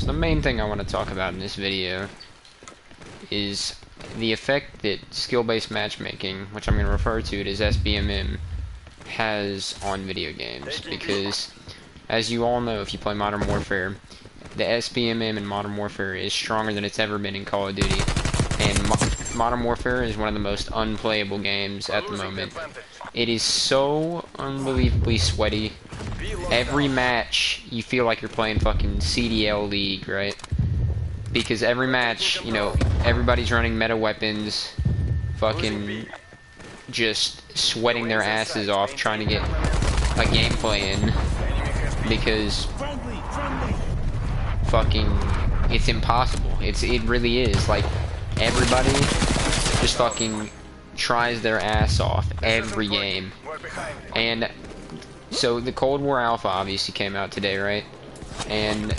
So the main thing I want to talk about in this video is the effect that skill-based matchmaking, which I'm going to refer to it as SBMM, has on video games. Because, as you all know, if you play Modern Warfare, the SBMM in Modern Warfare is stronger than it's ever been in Call of Duty. And Modern Warfare is one of the most unplayable games at the moment. It is so unbelievably sweaty. Every match, you feel like you're playing fucking CDL League, right? Because every match, you know, everybody's running meta weapons, fucking just sweating their asses off trying to get a gameplay in. Because fucking, it's impossible. It really is. Like, everybody just fucking tries their ass off every game. And so the Cold War Alpha obviously came out today, right? And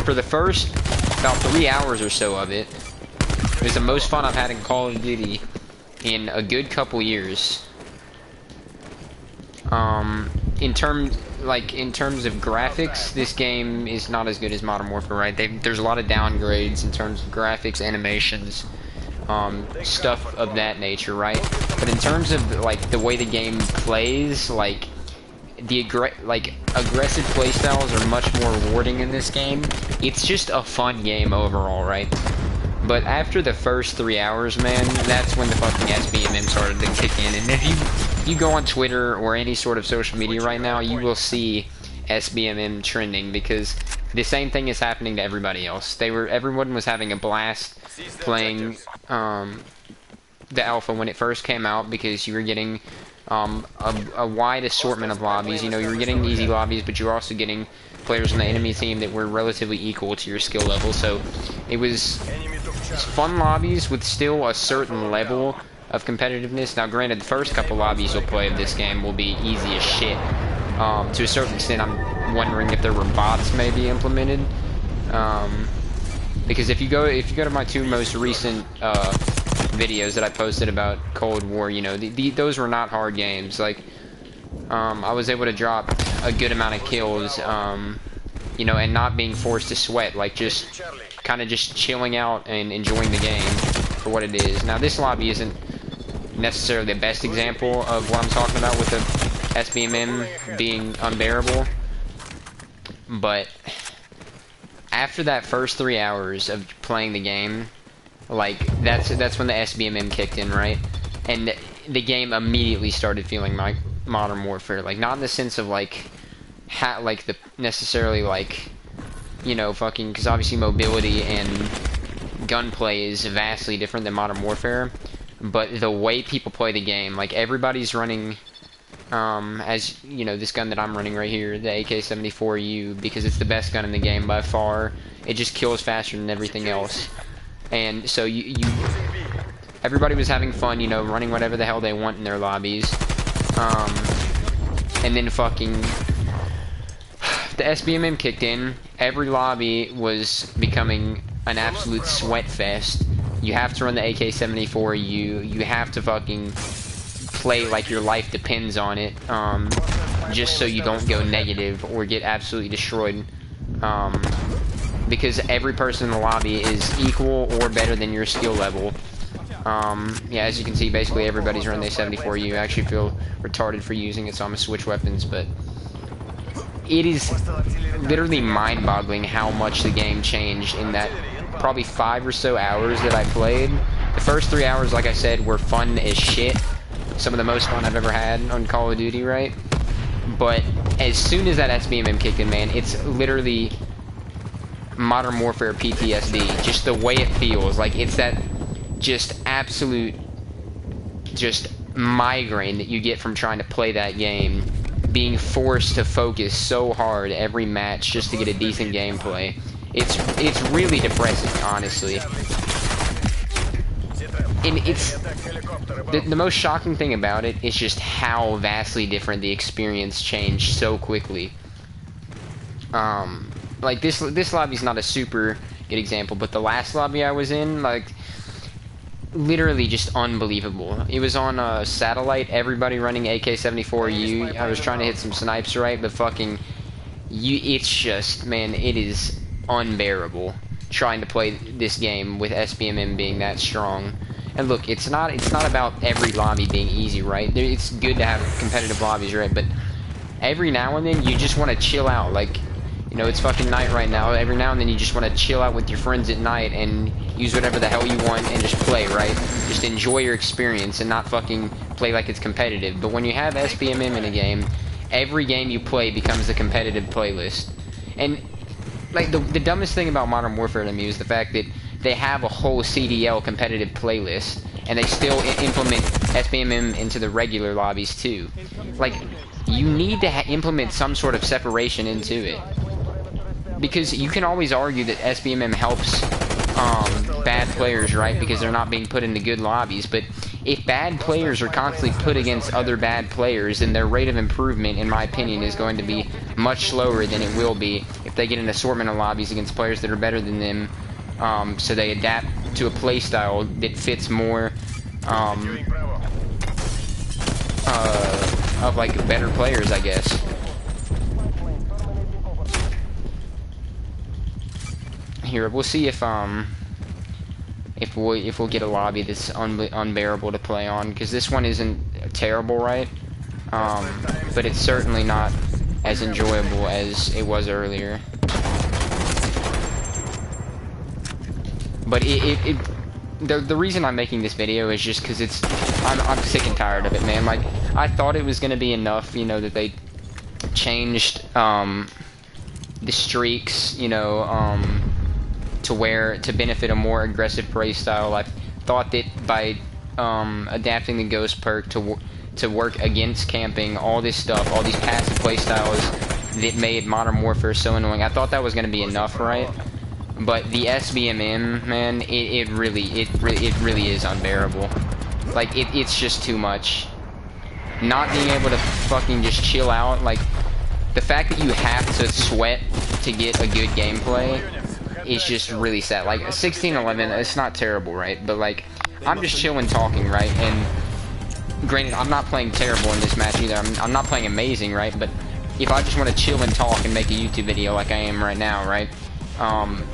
for the first about 3 hours or so of it, it was the most fun I've had in Call of Duty in a good couple years. In terms of graphics, this game is not as good as Modern Warfare, right? There's a lot of downgrades in terms of graphics, animations, stuff of that nature, right? But in terms of like the way the game plays, like the aggressive playstyles are much more rewarding in this game. It's just a fun game overall, right? But after the first 3 hours, man, that's when the fucking SBMM started to kick in. And if you go on Twitter or any sort of social media right now, you will see SBMM trending, because the same thing is happening to everybody else. Everyone was having a blast playing the alpha when it first came out, because you were getting a wide assortment of lobbies. You know, you were getting easy lobbies, but you were also getting players on the enemy team that were relatively equal to your skill level. So it was fun lobbies with still a certain level of competitiveness. Now, granted, the first couple lobbies you'll play of this game will be easy as shit. To a certain extent, I'm wondering if there were bots maybe implemented. Because if you go to my two most recent videos that I posted about Cold War, you know, those were not hard games. Like, I was able to drop a good amount of kills, you know, and not being forced to sweat, like just kind of just chilling out and enjoying the game for what it is. Now, this lobby isn't necessarily the best example of what I'm talking about with the SBMM being unbearable, but after that first 3 hours of playing the game, like, that's when the SBMM kicked in, right? And the game immediately started feeling like Modern Warfare. Like, not in the sense of, like, necessarily, like, you know, fucking, because obviously mobility and gunplay is vastly different than Modern Warfare, but the way people play the game, like, everybody's running, as, you know, this gun that I'm running right here, the AK-74U, because it's the best gun in the game by far. It just kills faster than everything else. And so everybody was having fun, you know, running whatever the hell they want in their lobbies. And then fucking the SBMM kicked in. Every lobby was becoming an absolute sweat fest. You have to run the AK-74U. You have to fucking play like your life depends on it, just so you don't go negative or get absolutely destroyed. Because every person in the lobby is equal or better than your skill level. Yeah, as you can see, basically everybody's running the 74U. I actually feel retarded for using it, so I'm gonna switch weapons, but it is literally mind-boggling how much the game changed in that probably 5 or so hours that I played. The first 3 hours, like I said, were fun as shit. Some of the most fun I've ever had on Call of Duty, right? But as soon as that SBMM kicked in, man, it's literally Modern Warfare PTSD. Just the way it feels. Like, it's that just absolute just migraine that you get from trying to play that game, being forced to focus so hard every match just to get a decent gameplay. It's really depressing, honestly. And it's the most shocking thing about it is just how vastly different the experience changed so quickly. Like, this lobby's not a super good example, but the last lobby I was in, like, literally just unbelievable. It was on a satellite, everybody running AK-74U. I was trying to hit some snipes, right, but fucking, it's just, man, it is unbearable trying to play this game with SBMM being that strong. And look, it's not about every lobby being easy, right? It's good to have competitive lobbies, right? But every now and then you just want to chill out. Like, you know, it's fucking night right now. Every now and then you just want to chill out with your friends at night and use whatever the hell you want and just play, right? Just enjoy your experience and not fucking play like it's competitive. But when you have SBMM in a game, every game you play becomes a competitive playlist. And like the dumbest thing about Modern Warfare to me is the fact that they have a whole CDL competitive playlist and they still implement SBMM into the regular lobbies too. Like, you need to implement some sort of separation into it, because you can always argue that SBMM helps bad players, right? Because they're not being put into good lobbies. But if bad players are constantly put against other bad players, then their rate of improvement, in my opinion, is going to be much slower than it will be if they get an assortment of lobbies against players that are better than them. So they adapt to a playstyle that fits more of like better players, I guess. Here, we'll see if we'll get a lobby that's unbearable to play on, because this one isn't terrible, right? But it's certainly not as enjoyable as it was earlier. But the reason I'm making this video is just because I'm sick and tired of it, man. Like, I thought it was gonna be enough, you know, that they changed the streaks, you know, to benefit a more aggressive play style. I thought that by adapting the ghost perk to work against camping, all this stuff, all these passive play styles that made Modern Warfare so annoying, I thought that was gonna be enough, right? But the SBMM, man, it really is unbearable. Like, it's just too much. Not being able to fucking just chill out, like, the fact that you have to sweat to get a good gameplay is just really sad. Like, 16-11, it's not terrible, right? But, like, I'm just chilling talking, right? And granted, I'm not playing terrible in this match either. I'm not playing amazing, right? But if I just want to chill and talk and make a YouTube video like I am right now, right?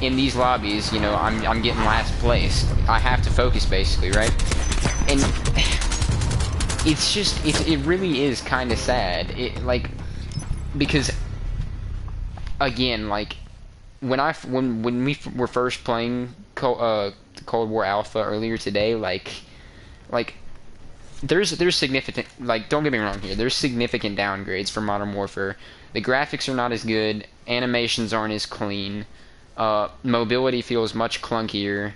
In these lobbies, you know, I'm getting last place. I have to focus, basically, right? And it's just, it really is kind of sad. Like, because, again, like, when we were first playing Cold War Alpha earlier today, like there's significant, like, don't get me wrong here, there's significant downgrades for Modern Warfare. The graphics are not as good, animations aren't as clean. Mobility feels much clunkier.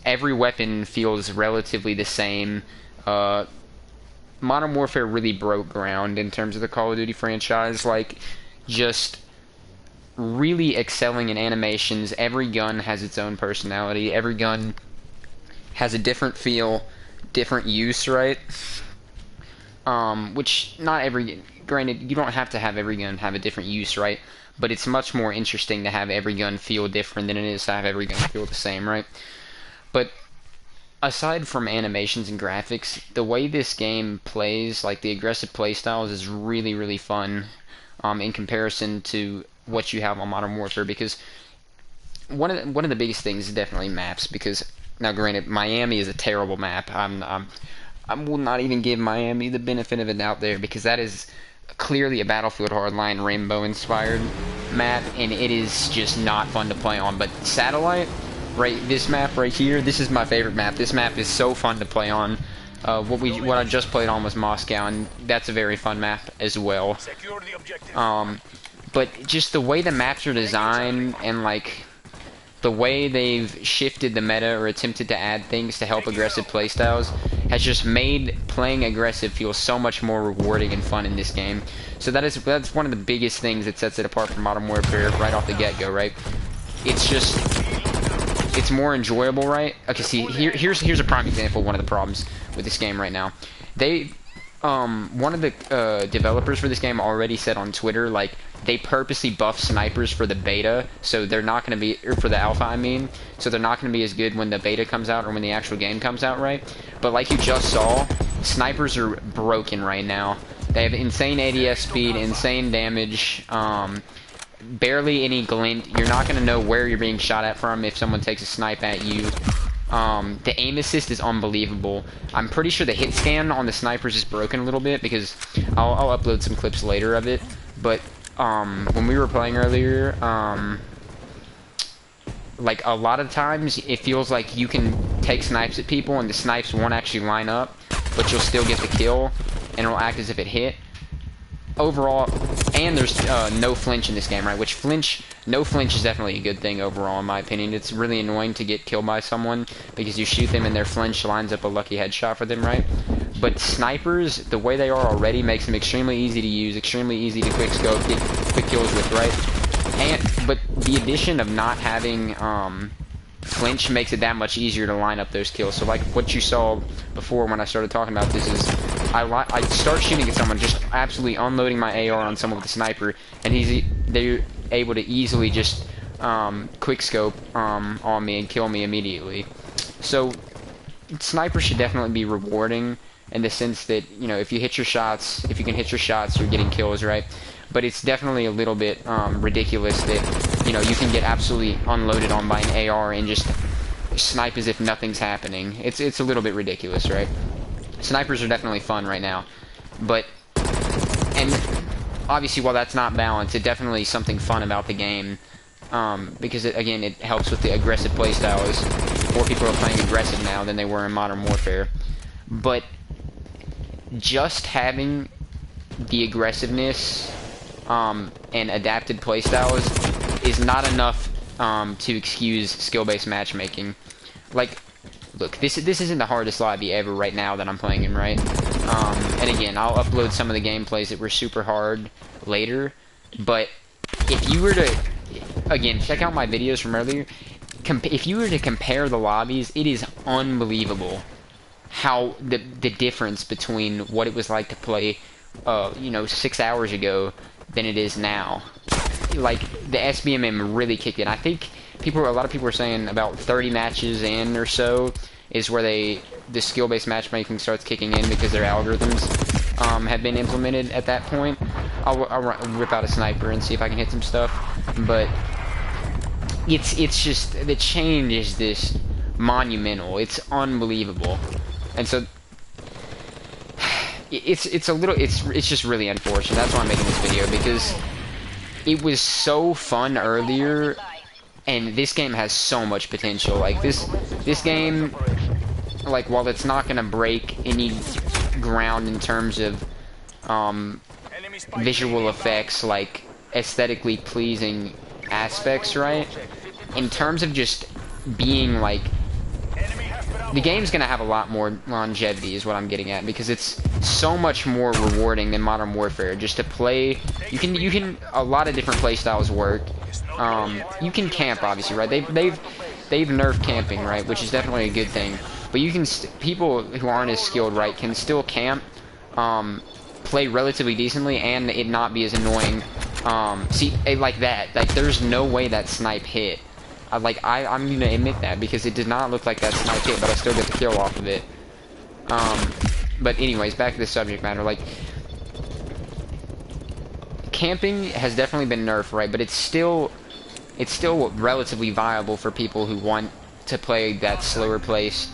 Every weapon feels relatively the same. Modern Warfare really broke ground in terms of the Call of Duty franchise. Like, just really excelling in animations. Every gun has its own personality. Every gun has a different feel, different use, right? Which not every... Granted, you don't have to have every gun have a different use, right? But it's much more interesting to have every gun feel different than it is to have every gun feel the same, right? But aside from animations and graphics, the way this game plays, like the aggressive playstyles, is really, really fun in comparison to what you have on Modern Warfare. Because one of the biggest things is definitely maps. Because now, granted, Miami is a terrible map. I will not even give Miami the benefit of a doubt there, because that is clearly a Battlefield Hardline Rainbow inspired map, and it is just not fun to play on. But Satellite, right, this map right here, this is my favorite map. This map is so fun to play on. What I just played on was Moscow, and that's a very fun map as well. But just the way the maps are designed, and like the way they've shifted the meta or attempted to add things to help aggressive playstyles has just made playing aggressive feel so much more rewarding and fun in this game. So that's one of the biggest things that sets it apart from Modern Warfare right off the get-go, right? It's just, it's more enjoyable, right? Okay, see, here's a prime example of one of the problems with this game right now. One of the developers for this game already said on Twitter, like, they purposely buff snipers for the beta, so they're not going to be, or for the alpha, I mean, so they're not going to be as good when the beta comes out or when the actual game comes out, right? But like you just saw, snipers are broken right now. They have insane ADS speed, insane damage. barely any glint. You're not going to know where you're being shot at from if someone takes a snipe at you. The aim assist is unbelievable. I'm pretty sure the hit scan on the snipers is broken a little bit because I'll upload some clips later of it. But when we were playing earlier, like a lot of times it feels like you can take snipes at people and the snipes won't actually line up, but you'll still get the kill and it'll act as if it hit. Overall, and there's no flinch in this game, right? Which no flinch is definitely a good thing overall, in my opinion. It's really annoying to get killed by someone because you shoot them and their flinch lines up a lucky headshot for them, right? But snipers, the way they are already, makes them extremely easy to use, extremely easy to quick scope, get quick kills with, right? But the addition of not having flinch makes it that much easier to line up those kills. So like what you saw before when I started talking about this is I start shooting at someone, just absolutely unloading my AR on someone with a sniper, and they're able to easily just quick scope on me and kill me immediately. So sniper should definitely be rewarding in the sense that, you know, if you can hit your shots, you're getting kills, right? But it's definitely a little bit ridiculous that, you know, you can get absolutely unloaded on by an AR and just snipe as if nothing's happening. It's a little bit ridiculous, right? Snipers are definitely fun right now, but, and obviously while that's not balanced, it definitely is something fun about the game, because again, it helps with the aggressive playstyles. More people are playing aggressive now than they were in Modern Warfare, but just having the aggressiveness and adapted playstyles is not enough to excuse skill-based matchmaking. Like, look, this isn't the hardest lobby ever right now that I'm playing in, right? And again, I'll upload some of the gameplays that were super hard later, but if you were to, again, check out my videos from earlier, if you were to compare the lobbies, it is unbelievable how the difference between what it was like to play, you know, 6 hours ago than it is now. Like, the SBMM really kicked in. I think a lot of people are saying about 30 matches in or so is where the skill-based matchmaking starts kicking in because their algorithms have been implemented at that point. I'll rip out a sniper and see if I can hit some stuff, but it's just, the change is this monumental. It's unbelievable, and so it's just really unfortunate. That's why I'm making this video, because it was so fun earlier, and this game has so much potential. Like this game, like, while it's not gonna break any ground in terms of visual effects, like aesthetically pleasing aspects, right? In terms of just being like, the game's gonna have a lot more longevity is what I'm getting at, because it's so much more rewarding than Modern Warfare. Just to play, you can a lot of different play styles work. You can camp, obviously, right? They've nerfed camping, right, which is definitely a good thing. But you can people who aren't as skilled, right, can still camp, play relatively decently, and it not be as annoying. See, like that. Like, there's no way that snipe hit. I'm gonna admit that, because it did not look like that snipe hit, but I still get the kill off of it. But anyways, back to the subject matter. Like, camping has definitely been nerfed, right? But it's still relatively viable for people who want to play that slower paced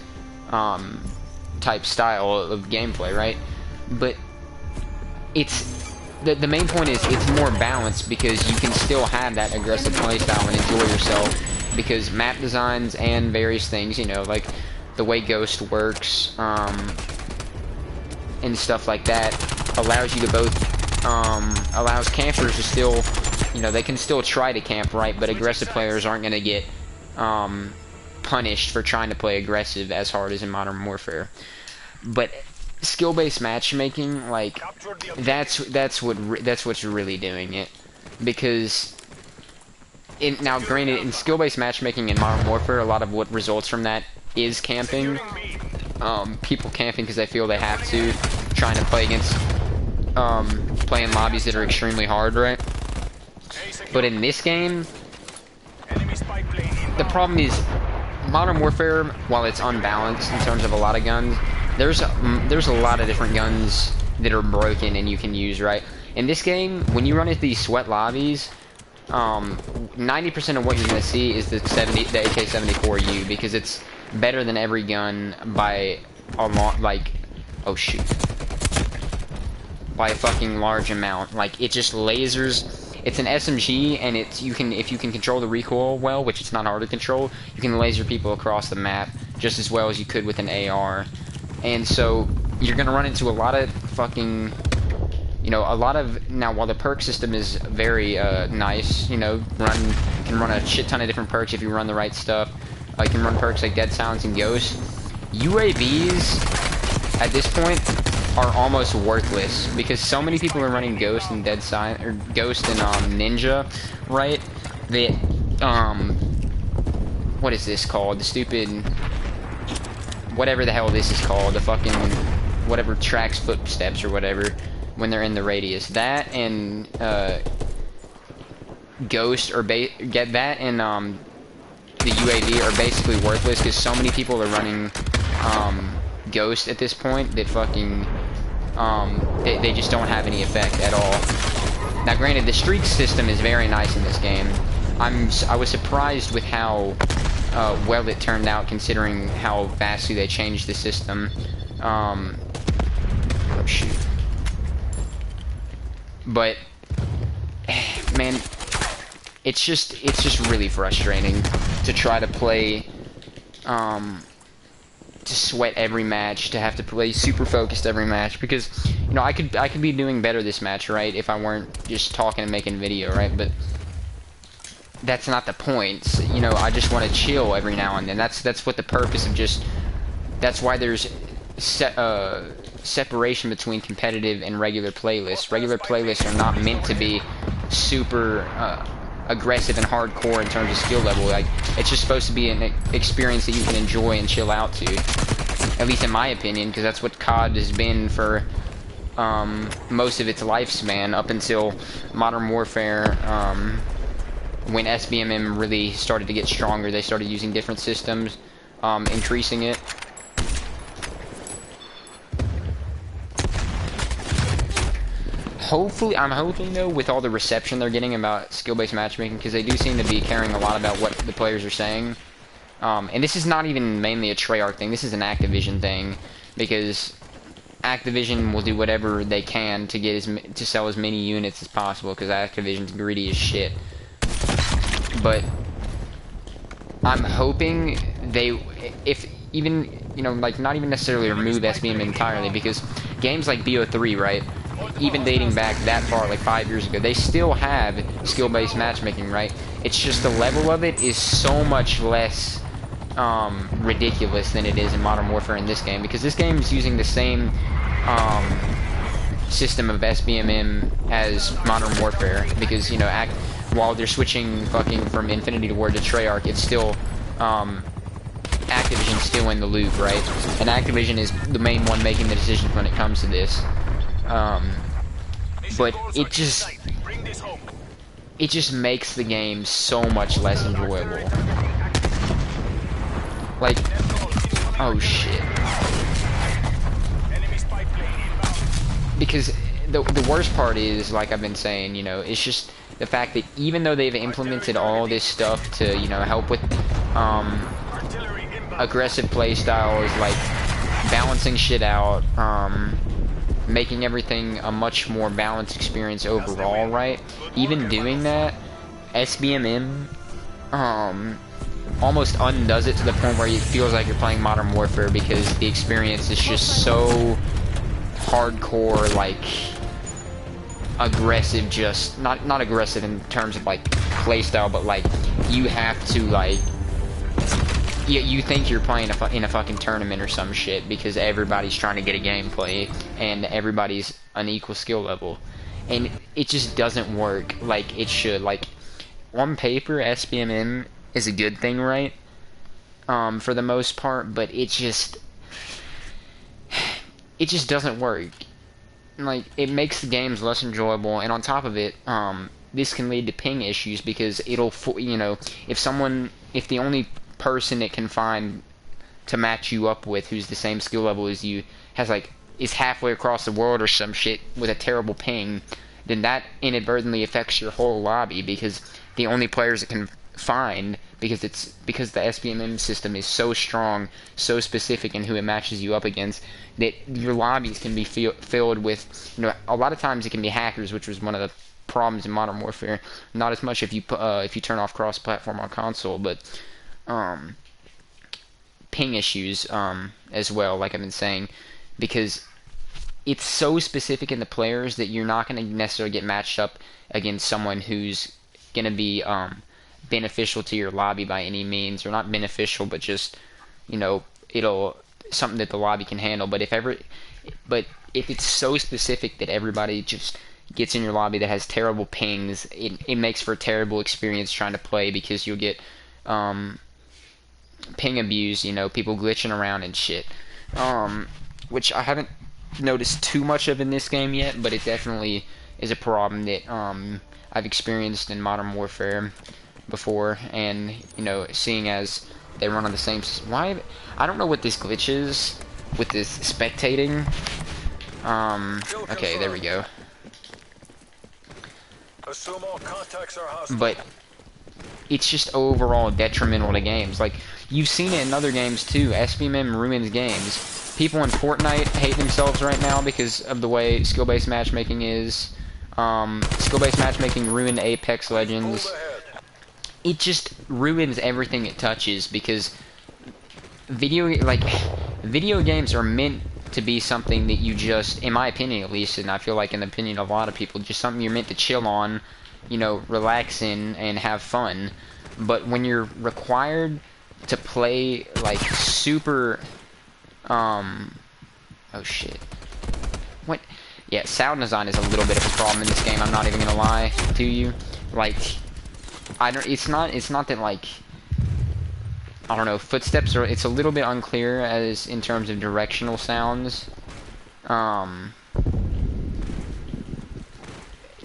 type style of gameplay, right? But it's the main point is it's more balanced, because you can still have that aggressive playstyle and enjoy yourself, because map designs and various things, you know, like the way Ghost works, and stuff like that, allows you to both, allows campers to still, you know, they can still try to camp, right, but aggressive players aren't going to get punished for trying to play aggressive as hard as in Modern Warfare. But skill-based matchmaking, like, that's what's really doing it, because now granted, in skill-based matchmaking in Modern Warfare, a lot of what results from that is camping. People camping because they feel they have to, trying to play against playing lobbies that are extremely hard, right? But in this game, the problem is Modern Warfare, while it's unbalanced in terms of a lot of guns, there's a lot of different guns that are broken and you can use, right? In this game, when you run into these sweat lobbies, 90% of what you're gonna see is the AK-74U, because it's better than every gun by a lot, like, oh shoot, by a fucking large amount. Like, it just lasers. It's an SMG, and it's if you can control the recoil well, which it's not hard to control, you can laser people across the map just as well as you could with an AR. And so you're gonna run into a lot of fucking, you know, now while the perk system is very nice, you know, you can run a shit ton of different perks if you run the right stuff. You can run perks like Dead Silence and Ghost. UAVs at this point are almost worthless, because so many people are running Ghost and Ghost and Ninja, right? That what is this called? The stupid, whatever the hell this is called, the fucking whatever tracks footsteps or whatever when they're in the radius. That and Ghost or get that and the UAV are basically worthless, because so many people are running Ghost at this point that fucking they just don't have any effect at all. Now granted, the streak system is very nice in this game. I was surprised with how well it turned out, considering how vastly they changed the system. Oh shoot. But man, it's just really frustrating to try to play, to sweat every match, to have to play super focused every match, because, you know, I could be doing better this match, right, if I weren't just talking and making video, right? But that's not the point. You know, I just want to chill every now and then. That's what the purpose of that's why there's separation between competitive and regular playlists. Regular playlists are not meant to be super aggressive and hardcore in terms of skill level. Like, it's just supposed to be an experience that you can enjoy and chill out to. At least in my opinion, because that's what COD has been for most of its lifespan, up until Modern Warfare. When SBMM really started to get stronger, they started using different systems, increasing it. Hopefully, I'm hoping though, with all the reception they're getting about skill-based matchmaking, because they do seem to be caring a lot about what the players are saying. And this is not even mainly a Treyarch thing, this is an Activision thing, because Activision will do whatever they can to get to sell as many units as possible, because Activision's greedy as shit. But I'm hoping if even, you know, like, not even necessarily remove SBM entirely, because games like BO3, right, even dating back that far, like 5 years ago, they still have skill-based matchmaking, right? It's just the level of it is so much less ridiculous than it is in Modern Warfare in this game, because this game is using the same system of SBMM as Modern Warfare, because, you know, while they're switching fucking from Infinity Ward to Treyarch, it's still Activision's still in the loop, right? And Activision is the main one making the decisions when it comes to this. But it just makes the game so much less enjoyable. Like, oh shit. Because the worst part is, like I've been saying, you know, it's just the fact that even though they've implemented all this stuff to, you know, help with aggressive playstyles, like balancing shit out, making everything a much more balanced experience overall, right? Even doing that, SBMM almost undoes it to the point where it feels like you're playing Modern Warfare, because the experience is just so hardcore, like aggressive, just not aggressive in terms of like playstyle, but like you have to, like, you think you're playing in a fucking tournament or some shit, because everybody's trying to get a gameplay and everybody's an equal skill level, and it just doesn't work like it should. Like, on paper, SBMM is a good thing, right? For the most part, but it just doesn't work. Like, it makes the games less enjoyable, and on top of it, this can lead to ping issues, because it'll, you know, if the only person it can find to match you up with who's the same skill level as you is halfway across the world or some shit with a terrible ping, then that inadvertently affects your whole lobby, because the only players it can find, because the SBMM system is so strong, so specific in who it matches you up against, that your lobbies can be filled with, you know, a lot of times it can be hackers, which was one of the problems in Modern Warfare. Not as much if you turn off cross-platform on console, but ping issues as well, like I've been saying, because it's so specific in the players that you're not going to necessarily get matched up against someone who's going to be beneficial to your lobby by any means, or not beneficial, but just, you know, it'll something that the lobby can handle. But if it's so specific that everybody just gets in your lobby that has terrible pings, it makes for a terrible experience trying to play, because you'll get ping abuse, you know, people glitching around and shit, which I haven't noticed too much of in this game yet, but it definitely is a problem that I've experienced in Modern Warfare before. And, you know, seeing as they run on the same why I don't know what this glitch is with this spectating. Okay, there we go. But it's just overall detrimental to games. Like, you've seen it in other games too. SBMM ruins games. People in Fortnite hate themselves right now because of the way skill-based matchmaking is. Skill-based matchmaking ruined Apex Legends. It just ruins everything it touches, because video games are meant to be something that you just, in my opinion at least, and I feel like in the opinion of a lot of people, just something you're meant to chill on, you know, relax in and have fun. But when you're required to play like super oh shit, what, yeah, sound design is a little bit of a problem in this game, I'm not even gonna lie to you. Like, it's not that, like, I don't know, footsteps are, it's a little bit unclear as in terms of directional sounds.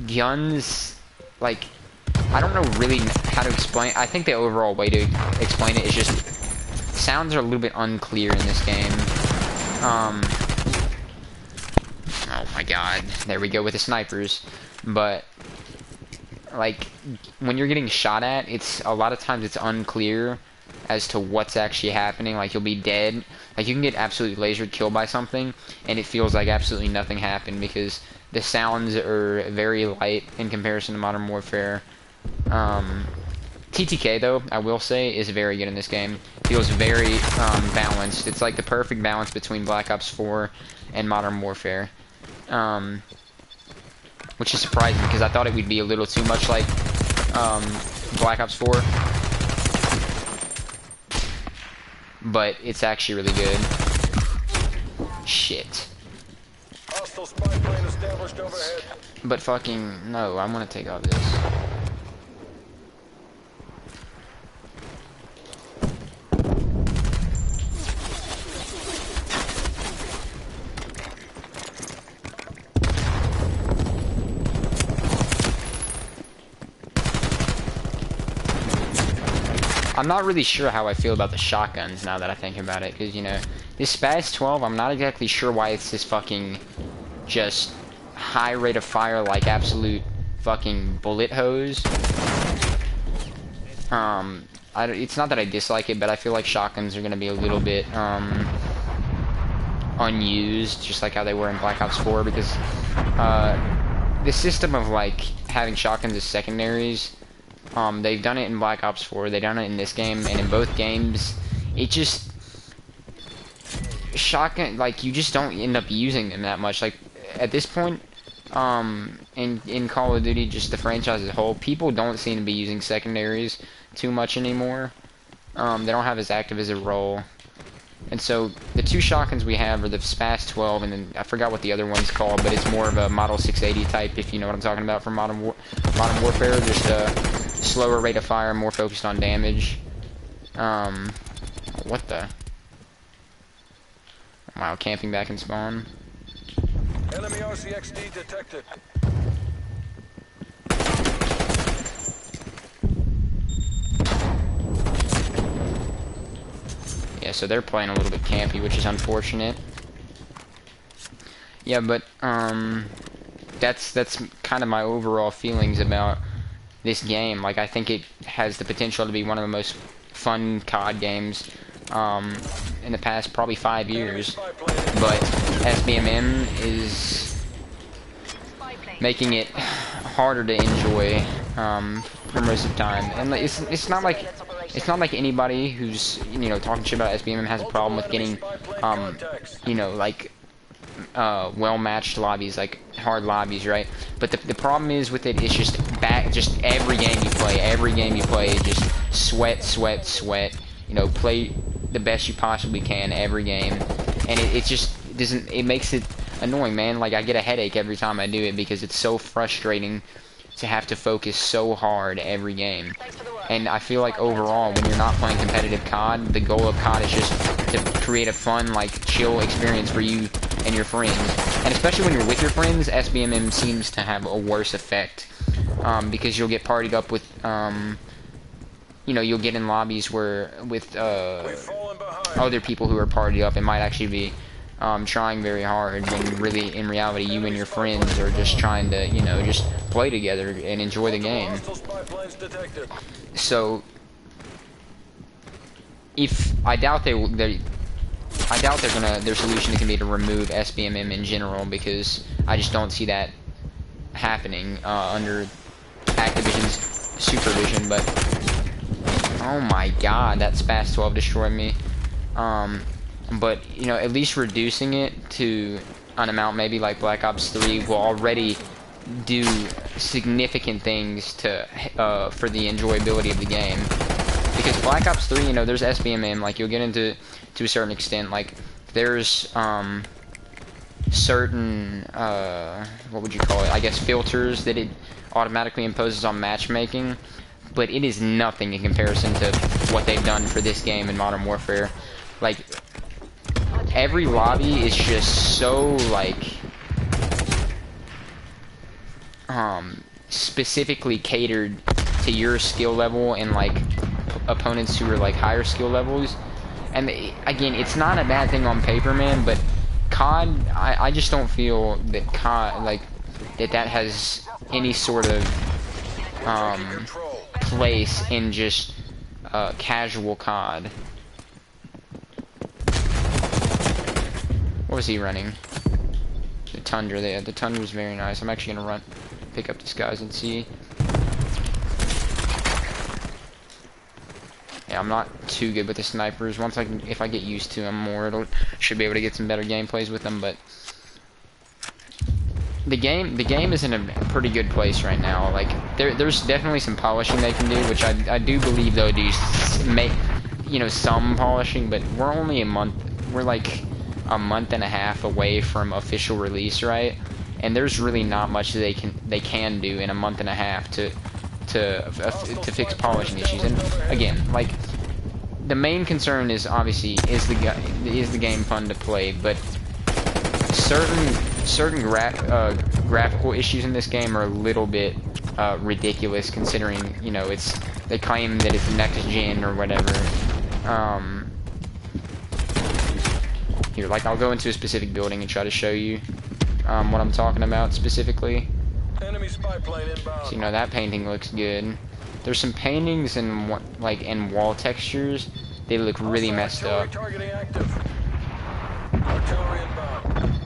Guns, like, I don't know really how to explain. I think the overall way to explain it is just sounds are a little bit unclear in this game. Oh my god, there we go with the snipers. But like, when you're getting shot at, it's a lot of times it's unclear as to what's actually happening. Like, you'll be dead, like you can get absolutely laser killed by something and it feels like absolutely nothing happened, because the sounds are very light in comparison to Modern Warfare. TTK though, I will say, is very good in this game. Feels very balanced. It's like the perfect balance between Black Ops 4 and Modern Warfare, which is surprising because I thought it would be a little too much like Black Ops 4, but it's actually really good. Shit. But fucking no, I'm gonna take off this. I'm not really sure how I feel about the shotguns now that I think about it, because, you know, this Spaz 12, I'm not exactly sure why it's this fucking just high rate of fire, like absolute fucking bullet hose. It's not that I dislike it, but I feel like shotguns are going to be a little bit unused, just like how they were in Black Ops 4, because the system of like having shotguns as secondaries, they've done it in Black Ops 4, they've done it in this game, and in both games, it just, shotgun, like, you just don't end up using them that much. Like, at this point, in Call of Duty, just the franchise as a whole, people don't seem to be using secondaries too much anymore. They don't have as active as a role. And so, the two shotguns we have are the Spaz 12, and then, I forgot what the other one's called, but it's more of a Model 680 type, if you know what I'm talking about, from Modern Warfare, just a slower rate of fire, more focused on damage. What the? Wow, camping back in spawn. Enemy RCXD detected. Yeah, so they're playing a little bit campy, which is unfortunate. Yeah, but, that's kind of my overall feelings about this game. Like, I think it has the potential to be one of the most fun COD games in the past probably 5 years, but SBMM is making it harder to enjoy for most of the time. And like, it's not like anybody who's talking shit about SBMM has a problem with getting like well-matched lobbies, like hard lobbies, right? But the problem is with it, it's just every game you play, just sweat, play the best you possibly can every game, and it just doesn't, it makes it annoying, man. Like, I get a headache every time I do it because it's so frustrating to have to focus so hard every game. And I feel like overall, when you're not playing competitive COD, the goal of COD is just to create a fun, like, chill experience for you and your friends. And especially when you're with your friends, SBMM seems to have a worse effect, because you'll get partied up with, you'll get in lobbies with other people who are partied up and might actually be trying very hard, when really, in reality, you and your friends are just trying to, just play together and enjoy the game. So, I doubt their solution can be to remove SBMM in general, because I just don't see that happening under Activision's supervision. But oh my god, that Spaz 12 destroyed me. But at least reducing it to an amount maybe like Black Ops 3 will already do significant things to for the enjoyability of the game. Because Black Ops 3, there's SBMM, like, you'll get into to a certain extent, like, there's certain what would you call it, I guess, filters that it automatically imposes on matchmaking, but it is nothing in comparison to what they've done for this game in Modern Warfare. Like, every lobby is just so, like, specifically catered to your skill level and, like, opponents who are, like, higher skill levels. And again, it's not a bad thing on paper, man, but COD, I just don't feel that COD, like, that has any sort of place in just casual COD. What was he running? The Tundra. The Tundra was very nice. I'm actually gonna pick up this guys and see. Yeah, I'm not too good with the snipers. If I get used to them more, should be able to get some better gameplays with them. But the game is in a pretty good place right now. Like, there's definitely some polishing they can do, which I do believe they'll do. Make some polishing, but we're only a month. We're like a month and a half away from official release, right? And there's really not much they can do in a month and a half to fix polishing issues. And again, like, the main concern is obviously is the game fun to play, but certain graphical issues in this game are a little bit ridiculous, considering they claim that it's next gen or whatever. Here, like, I'll go into a specific building and try to show you what I'm talking about specifically. Enemy spy plane inbound. So, that painting looks good. There's some paintings and wall textures. They look really messed up. Targeting active. Artillery inbound.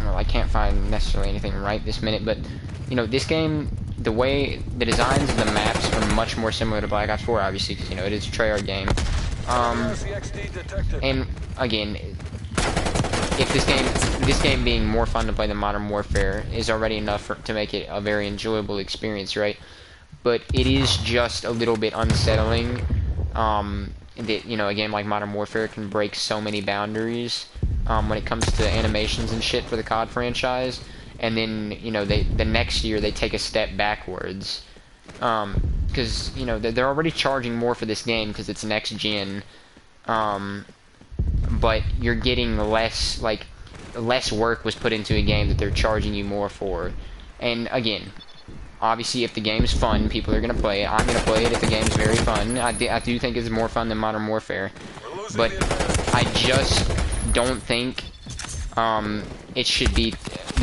Well, I can't find necessarily anything right this minute, but this game, the way the designs of the maps are much more similar to Black Ops 4, obviously, because it is a Treyarch game. And again, if this game being more fun to play than Modern Warfare is already enough to make it a very enjoyable experience, right? But it is just a little bit unsettling that a game like Modern Warfare can break so many boundaries when it comes to animations and shit for the COD franchise, and then the next year they take a step backwards, because they're already charging more for this game because it's next gen, but you're getting less work was put into a game that they're charging you more for. And again, obviously, if the game's fun, people are gonna play it. I'm gonna play it if the game's very fun. I do think it's more fun than Modern Warfare. Losing but the advantage. I just don't think it should be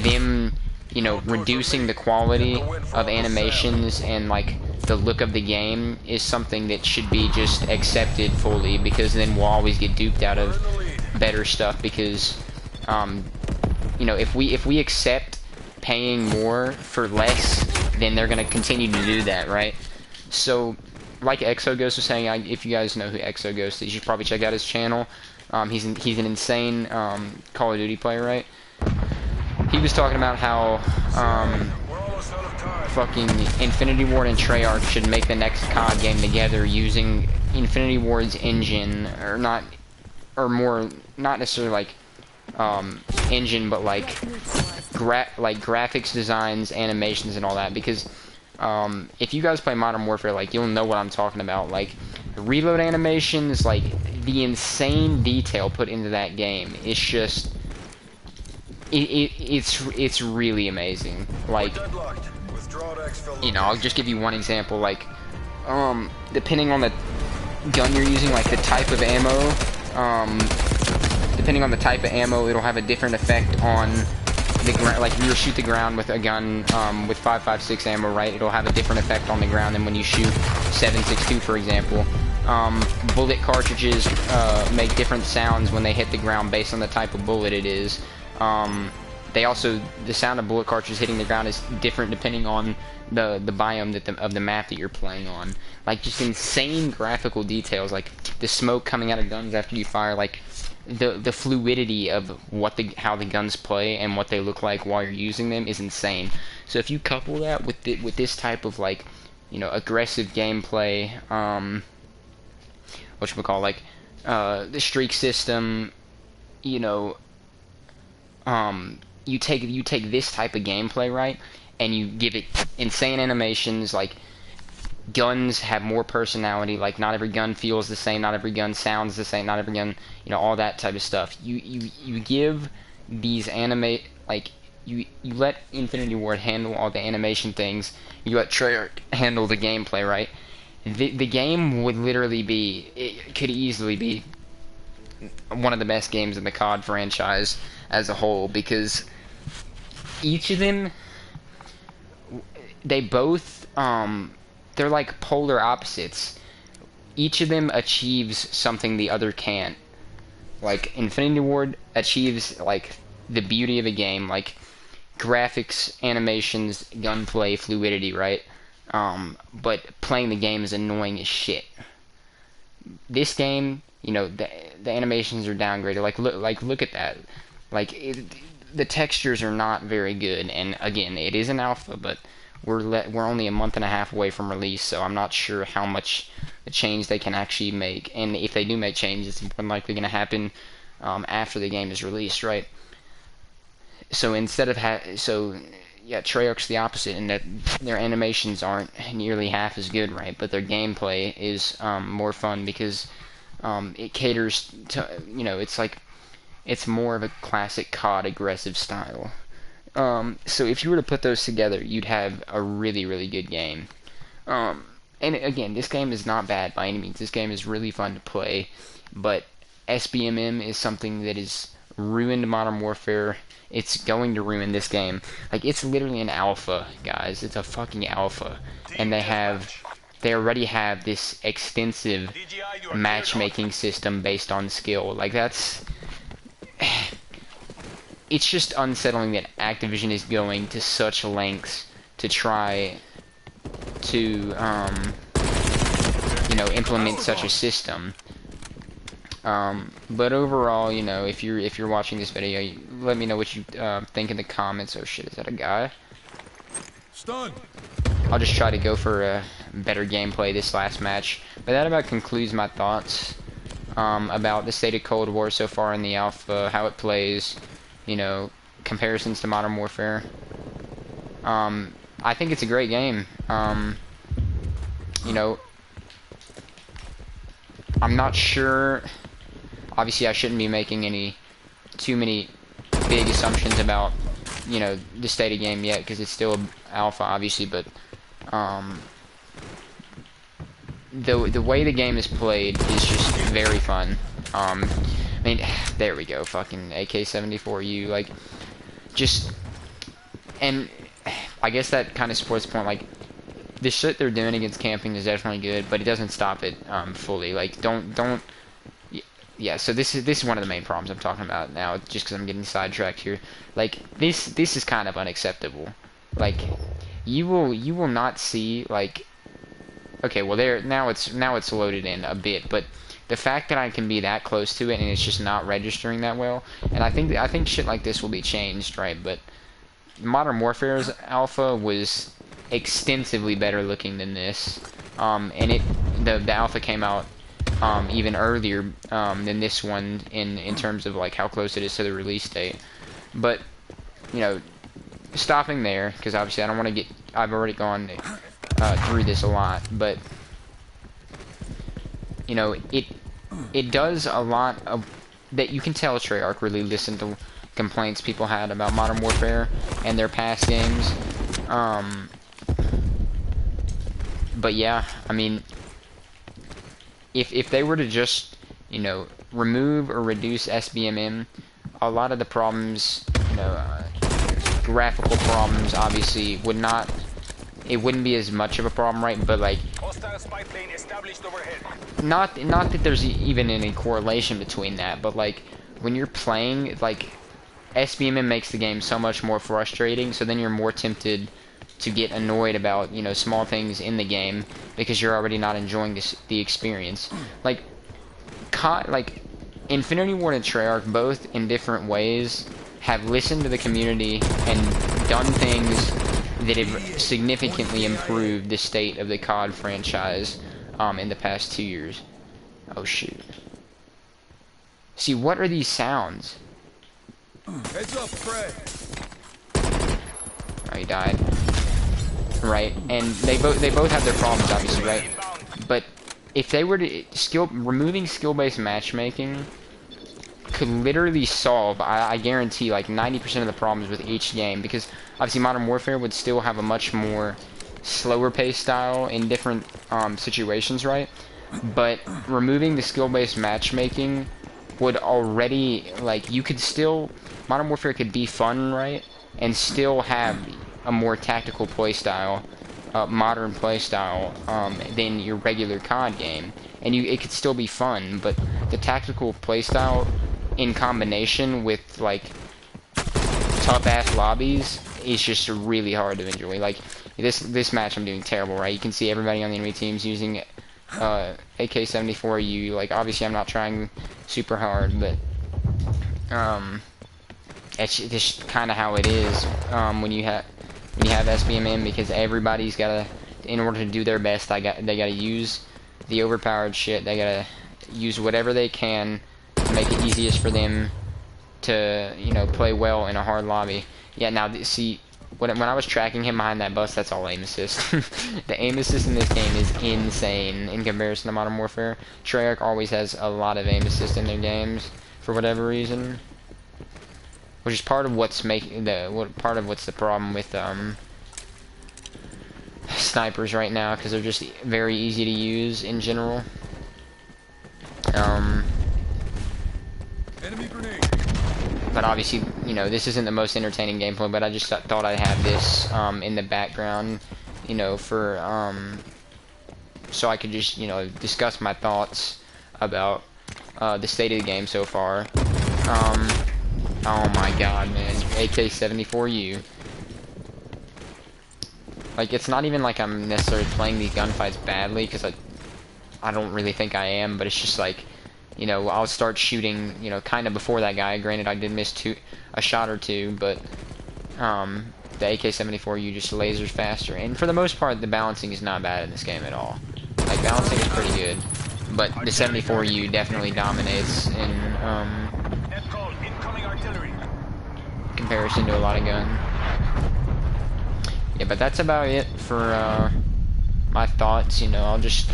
them, you know, reducing the quality of animations and like the look of the game is something that should be just accepted fully, because then we'll always get duped out We're of in the lead. better stuff. Because you know, if we accept paying more for less, then they're gonna continue to do that, right? So like Exoghost was saying, if you guys know who Exoghost is, you should probably check out his channel. He's an insane Call of Duty player, right? He was talking about how We're almost out of time. fucking Infinity Ward and Treyarch should make the next COD game together using Infinity Ward's engine, or not, or more, not necessarily like engine, but like graphics designs, animations, and all that. Because if you guys play Modern Warfare, like, you'll know what I'm talking about. Like, reload animations, like the insane detail put into that game. It's just, it's really amazing. Like, Deadlocked. Withdraw to exfil you know, I'll just give you one example. Like, depending on the gun you're using, like the type of ammo, depending on the type of ammo, it'll have a different effect on the ground. Like, if you shoot the ground with a gun with 5.56 ammo, right, it'll have a different effect on the ground than when you shoot 7.62, for example. Bullet cartridges make different sounds when they hit the ground based on the type of bullet it is. They also, the sound of bullet cartridges hitting the ground is different depending on the biome of the map that you're playing on. Like, just insane graphical details, like the smoke coming out of guns after you fire, like the fluidity of how the guns play and what they look like while you're using them is insane. So if you couple that with this type of, like, you know, aggressive gameplay, whatchamacall, like the streak system, you know, you take this type of gameplay, right, and you give it insane animations. Like, guns have more personality. Like, not every gun feels the same, not every gun sounds the same, not every gun, you know, all that type of stuff. You give these you let Infinity Ward handle all the animation things. You let Treyarch handle the gameplay, right? The game would literally be, it could easily be one of the best games in the COD franchise as a whole, because each of them, they both, they're like polar opposites. Each of them achieves something the other can't. Like, Infinity Ward achieves, like, the beauty of a game, like graphics, animations, gunplay, fluidity, right? But playing the game is annoying as shit. This game, you know, the animations are downgraded. Like look at that. Like, the textures are not very good. And again, it is an alpha, but we're only a month and a half away from release, so I'm not sure how much change they can actually make. And if they do make changes, it's more likely going to happen after the game is released, right? So instead of yeah, Treyarch's the opposite in that their animations aren't nearly half as good, right? But their gameplay is more fun, because it caters to, you know, it's like, it's more of a classic COD aggressive style. So if you were to put those together, you'd have a really, really good game. And again, this game is not bad by any means. This game is really fun to play, but SBMM is something that has ruined Modern Warfare. It's going to ruin this game. Like, it's literally an alpha, guys. It's a fucking alpha. And they already have this extensive matchmaking system based on skill. Like, that's... It's just unsettling that Activision is going to such lengths to try to, you know, implement such a system. But overall, you know, if you're watching this video, let me know what you think in the comments. Oh shit, is that a guy? Stun. I'll just try to go for a better gameplay this last match. But that about concludes my thoughts about the state of Cold War so far in the alpha, how it plays, you know, comparisons to Modern Warfare. I think it's a great game. You know, I'm not sure. Obviously, I shouldn't be making too many big assumptions about, you know, the state of game yet, because it's still alpha, obviously. But the way the game is played is just very fun. I mean, there we go, fucking AK-74U, like, just, and I guess that kind of supports the point, like, the shit they're doing against camping is definitely good, but it doesn't stop it, fully, like, don't, yeah, so this is one of the main problems I'm talking about now, just because I'm getting sidetracked here, like, this is kind of unacceptable, like, you will not see, like, okay, well there now it's loaded in a bit, but the fact that I can be that close to it and it's just not registering that well, and I think shit like this will be changed, right? But Modern Warfare's alpha was extensively better looking than this, and the alpha came out even earlier than this one in terms of like how close it is to the release date. But you know, stopping there because obviously I don't want to get. I've already gone through this a lot, but you know it does a lot of that. You can tell Treyarch really listened to complaints people had about Modern Warfare and their past games. But yeah, I mean, if they were to just, you know, remove or reduce SBMM, a lot of the problems, you know, graphical problems obviously would not, it wouldn't be as much of a problem, right? But like, not that there's even any correlation between that, but like when you're playing, like SBMM makes the game so much more frustrating, so then you're more tempted to get annoyed about, you know, small things in the game because you're already not enjoying the experience. Like Infinity Ward and Treyarch, both in different ways, have listened to the community and done things that have significantly improved the state of the COD franchise in the past 2 years. Oh shoot. See, what are these sounds? Heads up, Fred. Oh, he died. Right, and they both have their problems, obviously, right? But if they were to removing skill-based matchmaking could literally solve, I guarantee, like 90% of the problems with each game, because obviously Modern Warfare would still have a much more slower pace style in different situations, right? But removing the skill-based matchmaking would already, like, you could still, Modern Warfare could be fun, right? And still have a more tactical playstyle, modern playstyle, than your regular COD game. And it could still be fun, but the tactical playstyle in combination with, like, tough-ass lobbies is just really hard to enjoy. Like, this match I'm doing terrible, right? You can see everybody on the enemy team's using AK-74U. Like, obviously I'm not trying super hard, but it's just kind of how it is when you have SBMM, because everybody's gotta, in order to do their best, they gotta use the overpowered shit. They gotta use whatever they can to make it easiest for them to, you know, play well in a hard lobby. Yeah, now see, when I was tracking him behind that bus, that's all aim assist. The aim assist in this game is insane in comparison to Modern Warfare. Treyarch always has a lot of aim assist in their games for whatever reason, which is part of what's the problem with snipers right now, because they're just very easy to use in general. Enemy grenade. But obviously, you know, this isn't the most entertaining gameplay, but I just thought I'd have this in the background, you know, for so I could just, you know, discuss my thoughts about the state of the game so far. Oh my god, man, AK-74U. Like, it's not even like I'm necessarily playing these gunfights badly, because I don't really think I am, but it's just like, you know, I'll start shooting, you know, kind of before that guy. Granted, I did miss a shot or two, but the AK-74U just lasers faster. And for the most part, the balancing is not bad in this game at all. Like, balancing is pretty good, but the 74U definitely dominates in comparison to a lot of guns. Yeah, but that's about it for my thoughts. You know, I'll just